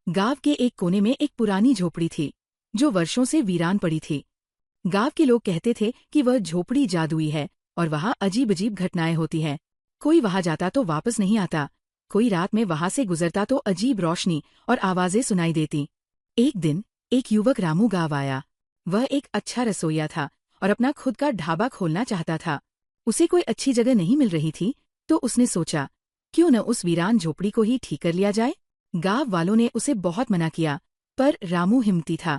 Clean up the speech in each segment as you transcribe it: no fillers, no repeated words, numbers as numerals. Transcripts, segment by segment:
गांव के एक कोने में एक पुरानी झोपड़ी थी जो वर्षों से वीरान पड़ी थी। गांव के लोग कहते थे कि वह झोपड़ी जादुई है और वहां अजीब अजीब घटनाएं होती हैं। कोई वहां जाता तो वापस नहीं आता, कोई रात में वहां से गुजरता तो अजीब रोशनी और आवाजें सुनाई देती। एक दिन एक युवक रामू गांव आया। वह एक अच्छा रसोइया था और अपना खुद का ढाबा खोलना चाहता था। उसे कोई अच्छी जगह नहीं मिल रही थी, तो उसने सोचा क्यों न उस वीरान झोपड़ी को ही ठीक कर लिया जाए। गांव वालों ने उसे बहुत मना किया, पर रामू हिम्मती था।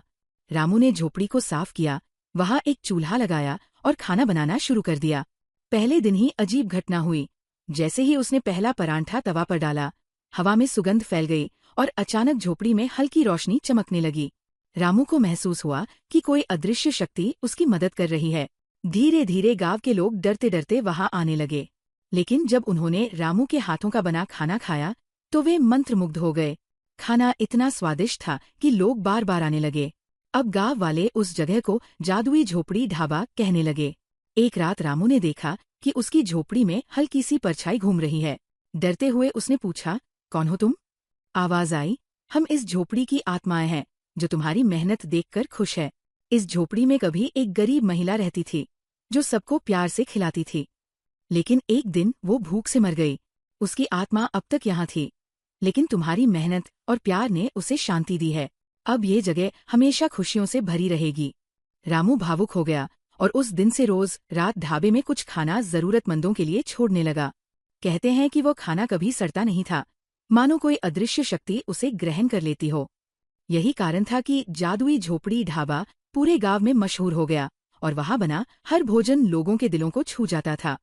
रामू ने झोपड़ी को साफ किया, वहां एक चूल्हा लगाया और खाना बनाना शुरू कर दिया। पहले दिन ही अजीब घटना हुई। जैसे ही उसने पहला परांठा तवा पर डाला, हवा में सुगंध फैल गई और अचानक झोपड़ी में हल्की रोशनी चमकने लगी। रामू को महसूस हुआ कि कोई अदृश्य शक्ति उसकी मदद कर रही है। धीरे धीरे गांव के लोग डरते डरते वहां आने लगे, लेकिन जब उन्होंने रामू के हाथों का बना खाना खाया तो वे मंत्रमुग्ध हो गए। खाना इतना स्वादिष्ट था कि लोग बार बार आने लगे। अब गांव वाले उस जगह को जादुई झोपड़ी ढाबा कहने लगे। एक रात रामू ने देखा कि उसकी झोपड़ी में हल्की सी परछाई घूम रही है। डरते हुए उसने पूछा, कौन हो तुम? आवाज आई, हम इस झोपड़ी की आत्माएं हैं जो तुम्हारी मेहनत देखकर खुश है। इस झोपड़ी में कभी एक गरीब महिला रहती थी जो सबको प्यार से खिलाती थी, लेकिन एक दिन वो भूख से मर गई। उसकी आत्मा अब तक यहाँ थी, लेकिन तुम्हारी मेहनत और प्यार ने उसे शांति दी है। अब ये जगह हमेशा खुशियों से भरी रहेगी। रामू भावुक हो गया और उस दिन से रोज रात ढाबे में कुछ खाना जरूरतमंदों के लिए छोड़ने लगा। कहते हैं कि वो खाना कभी सड़ता नहीं था, मानो कोई अदृश्य शक्ति उसे ग्रहण कर लेती हो। यही कारण था कि जादुई झोपड़ी ढाबा पूरे गांव में मशहूर हो गया और वहां बना हर भोजन लोगों के दिलों को छू जाता था।